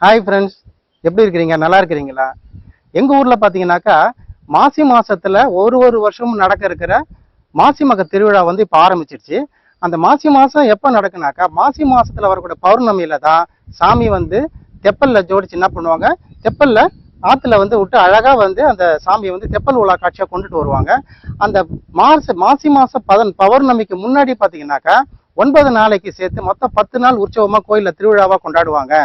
Hi friends, எப்படி இருக்கிறீங்க? நல்லா இருக்கிறீங்களா? எங்கள் ஊரில் பார்த்தீங்கன்னாக்கா மாசி மாதத்தில் ஒரு வருஷமும் நடக்க இருக்கிற மாசி மக திருவிழா வந்து இப்போ ஆரம்பிச்சிருச்சு. அந்த மாசி மாதம் எப்போ நடக்குனாக்கா மாசி மாதத்தில் வரக்கூடிய பௌர்ணமியில் தான் சாமி வந்து தெப்பலில் ஜோடிச்சு என்ன பண்ணுவாங்க, தெப்பலில் ஆற்றுல வந்து விட்டு அழகாக வந்து அந்த சாமியை வந்து தெப்பல் உலா காட்சியாக கொண்டுட்டு வருவாங்க. அந்த மாசி மாதம் பௌர்ணமிக்கு முன்னாடி பார்த்தீங்கன்னாக்கா 9 நாளைக்கு சேர்த்து மொத்தம் 10 நாள் உற்சவமாக கோயிலில் திருவிழாவாக கொண்டாடுவாங்க.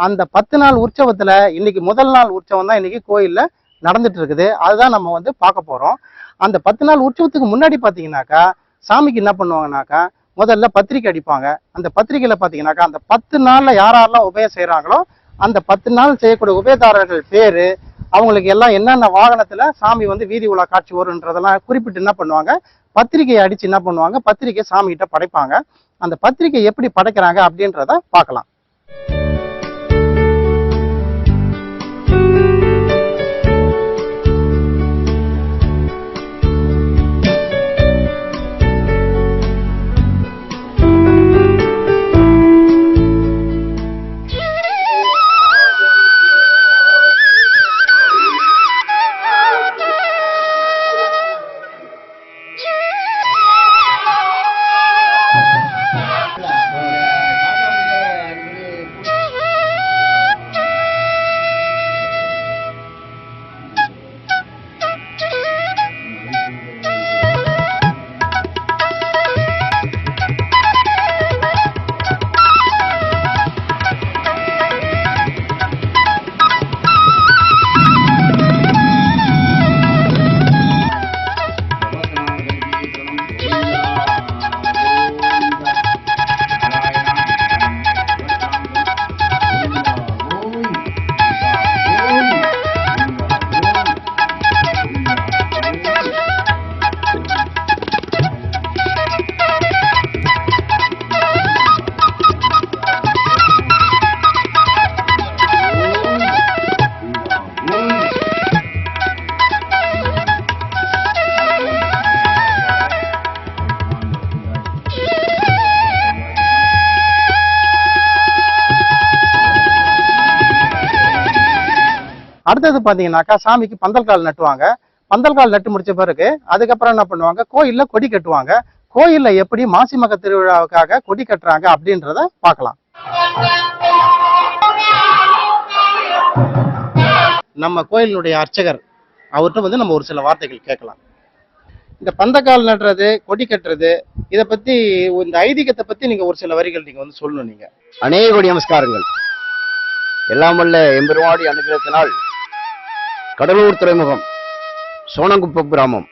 அந்த 10 நாள் உற்சவத்துல இன்னைக்கு முதல் நாள் உற்சவம் தான் இன்னைக்கு கோயில்ல நடந்துட்டு இருக்குது. அதுதான் நம்ம வந்து பார்க்க போறோம். அந்த 10 நாள் உற்சவத்துக்கு முன்னாடி பாத்தீங்கன்னாக்கா சாமிக்கு என்ன பண்ணுவாங்கன்னாக்கா முதல்ல பத்திரிக்கை அடிப்பாங்க. அந்த பத்திரிக்கையில பாத்தீங்கன்னாக்கா அந்த 10 நாள்ல யாரெல்லாம் உபயம் செய்யறாங்களோ அந்த 10 நாள் செய்யக்கூடிய உபயதாரர்கள் பேரு, அவங்களுக்கு எல்லாம் என்னென்ன வாகனத்துல சாமி வந்து வீதி உலா காட்சி வரும்ன்றதெல்லாம் குறிப்பிட்டு என்ன பண்ணுவாங்க, பத்திரிகையை அடிச்சு என்ன பண்ணுவாங்க, பத்திரிக்கை சாமி கிட்ட படைப்பாங்க. அந்த பத்திரிக்கை எப்படி படைக்கிறாங்க அப்படின்றத பார்க்கலாம். அடுத்தது பாத்தீங்கன்னாக்கா சாமிக்கு பந்தல் கால் நட்டுவாங்க. பந்தல் கால் நட்டு முடிச்ச பிறகு அதுக்கப்புறம் என்ன பண்ணுவாங்க, கோயில்ல கொடி கட்டுவாங்க. கோயில்ல எப்படி மாசி மக திருவிழாவுக்காக கொடி கட்டுறாங்க அப்படின்றத பார்க்கலாம். நம்ம கோயிலுடைய அர்ச்சகர் அவர்கிட்ட வந்து நம்ம ஒரு சில வார்த்தைகள் கேட்கலாம். இந்த பந்தக்கால் நட்டுறது, கொடி கட்டுறது, இதை பத்தி இந்த ஐதீகத்தை பத்தி நீங்க ஒரு சில வரிகள் நீங்க வந்து சொல்லணும். நீங்க அநேக கோடி நமஸ்காரங்கள். எல்லாம் வல்ல எம்பெருமாடி அனுகிரகத்தினால் கடலூர் துறைமுகம் சோனங்குப்பம் கிராமம்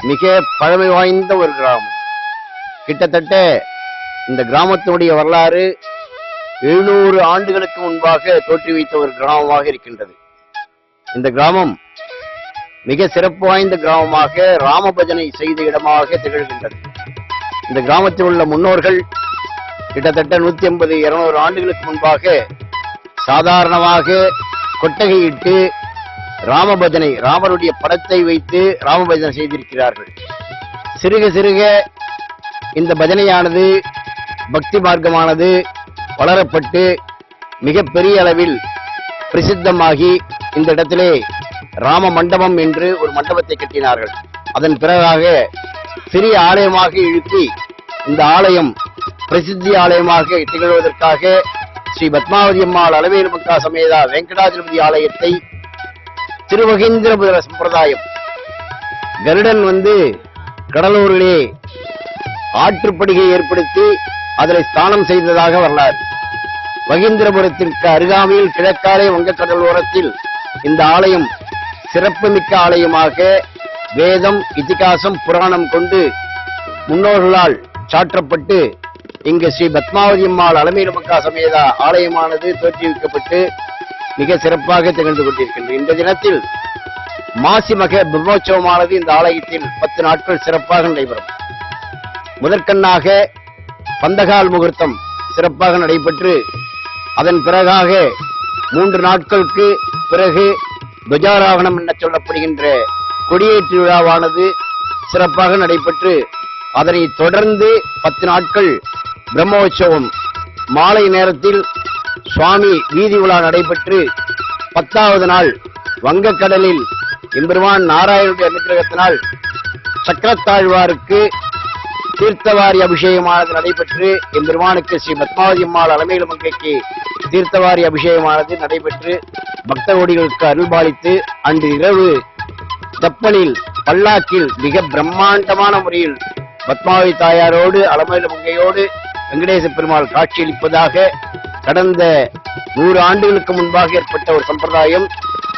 மிக பழமை வாய்ந்த ஒரு கிராமம். கிட்டத்தட்ட இந்த கிராமத்தினுடைய வரலாறு 700 ஆண்டுகளுக்கு முன்பாக தோற்றி வைத்த ஒரு கிராமமாக இருக்கின்றது. இந்த கிராமம் மிக சிறப்பு வாய்ந்த கிராமமாக ராமபஜனை செய்த இடமாக திகழ்கின்றது. இந்த கிராமத்தில் உள்ள முன்னோர்கள் கிட்டத்தட்ட 150-200 ஆண்டுகளுக்கு முன்பாக சாதாரணமாக கொட்டகையிட்டு ராமபஜனை, ராமருடைய படத்தை வைத்து ராமபஜனை செய்திருக்கிறார்கள். சிறுக சிறுக இந்த பஜனையானது, பக்தி மார்க்கமானது வளரப்பட்டு மிக பெரிய அளவில் பிரசித்தமாகி இந்த இடத்திலே ராம மண்டபம் என்று ஒரு மண்டபத்தை கட்டினார்கள். அதன் பிறகாக சிறிய ஆலயமாக எழுப்பி இந்த ஆலயம் பிரசித்தி ஆலயமாக திகழ்வதற்காக ஸ்ரீ பத்மாவதி அம்மாள் அளவேலு மக்கா சமேதா வெங்கடாஜலபதி ஆலயத்தை திருவகீந்திரபுர சம்பிரதாயம் கருடன் வந்து கடலூரிலே ஆற்றுப்படுகை ஏற்படுத்தி அதில் ஸ்தானம் செய்ததாக வரலாறு. வகீந்திரபுரத்திற்கு அருகாமையில் கிழக்காலே வங்கக்கடல் ஓரத்தில் இந்த ஆலயம் சிறப்புமிக்க ஆலயமாக வேதம், இதிகாசம், புராணம் கொண்டு முன்னோர்களால் சாற்றப்பட்டு இங்கு ஸ்ரீ பத்மாவதி அம்மாள் அளவேலு மக்கா சமேதா ஆலயமானது தோற்றுவிக்கப்பட்டு மிக சிறப்பாக திகழ்ந்து கொண்டிருக்கின்றது. இந்த தினத்தில் மாசி மக பிரம்மோற்சவமானது இந்த ஆலயத்தில் 10 நாட்கள் சிறப்பாக நடைபெறும். முதற்கண்ணாக பந்தகால் முகூர்த்தம் சிறப்பாக நடைபெற்று அதன் பிறகாக 3 நாட்களுக்கு பிறகு துவஜாரோகணம் என சொல்லப்படுகின்ற கொடியேற்று விழாவானது சிறப்பாக நடைபெற்று அதனை தொடர்ந்து 10 நாட்கள் பிரம்மோற்சவம் மாலை நேரத்தில் சுவாமி வீதி உலா நடைபெற்று 10வது நாள் வங்கக்கடலில் எம்பெருமான் நாராயணனுடைய அனுக்கிரகத்தினால் சக்கரத்தாழ்வாருக்கு தீர்த்தவாரி அபிஷேகமானது நடைபெற்று எம்பெருமானுக்கு ஸ்ரீ பத்மாவதி அம்மாள் அலமேலு மங்கைக்கு தீர்த்தவாரி அபிஷேகமானது நடைபெற்று பக்த கோடிகளுக்கு அருள்பாலித்து அன்று இரவு தப்பனில் பல்லாக்கில் மிக பிரம்மாண்டமான முறையில் பத்மாவதி தாயாரோடு அலமேலு மங்கையோடு வெங்கடேச பெருமாள் காட்சியளிப்பதாக கடந்த 100 ஆண்டுகளுக்கு முன்பாக ஏற்பட்ட ஒரு சம்பிரதாயம்.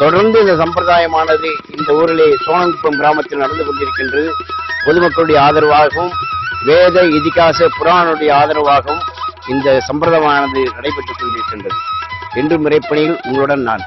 தொடர்ந்து இந்த சம்பிரதாயமானது இந்த ஊரிலே சோனங்குப்பம் கிராமத்தில் நடந்து கொண்டிருக்கின்றது. பொதுமக்களுடைய ஆதரவாகவும் வேத இதிகாச புராணுடைய ஆதரவாகவும் இந்த சம்பிரதாயமானது நடைபெற்றுக் கொண்டிருக்கின்றது. என்று முறைப்பணியில் உங்களுடன் நான்.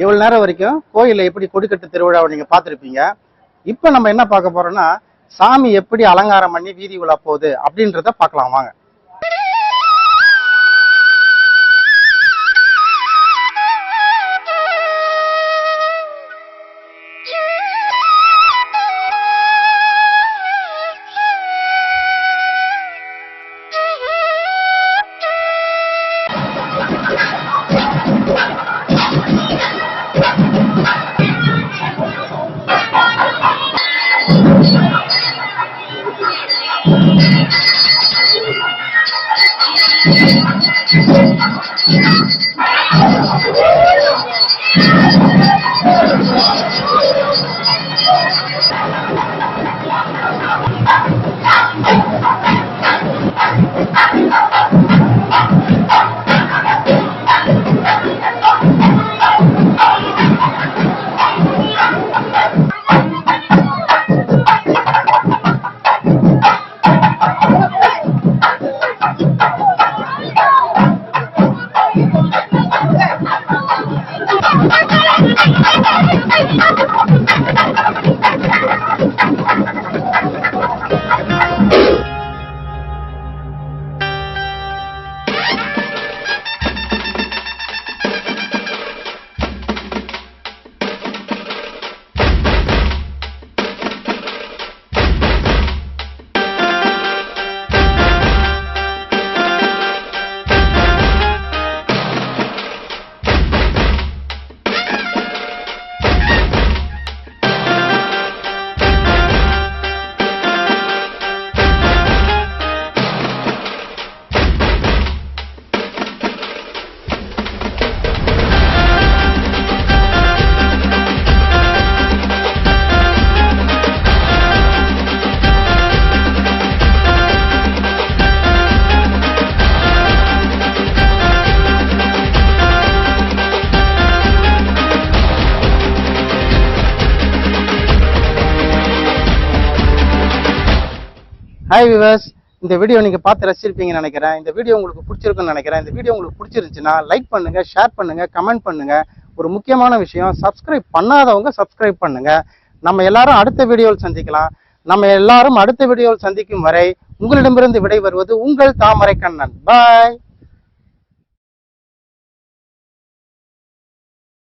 இவ்வளவு நேரம் வரைக்கும் கோயில்ல எப்படி கொடிக்கட்டு திருவிழாவை நீங்க பார்த்திருப்பீங்க. இப்ப நம்ம என்ன பார்க்க போறோம்னா சாமி எப்படி அலங்காரம் பண்ணி வீதி உலா போகுது அப்படின்றத பார்க்கலாம் வாங்க. ஹாய் விவர்ஸ், இந்த வீடியோ நீங்க பார்த்து ரசிச்சிருப்பீங்கன்னு நினைக்கிறேன். இந்த வீடியோ உங்களுக்கு பிடிச்சிருக்குன்னு நினைக்கிறேன். இந்த வீடியோ உங்களுக்கு பிடிச்சிருந்துச்சுன்னா லைக் பண்ணுங்க, ஷேர் பண்ணுங்க, கமெண்ட் பண்ணுங்க. ஒரு முக்கியமான விஷயம், சப்ஸ்கிரைப் பண்ணாதவங்க சப்ஸ்கிரைப் பண்ணுங்க. நம்ம எல்லாரும் அடுத்த வீடியோவில் சந்திக்கலாம். நம்ம எல்லாரும் அடுத்த வீடியோவில் சந்திக்கும் வரை உங்களிடமிருந்து விடைபெறுவது உங்கள் தாமரை கண்ணன். பாய்.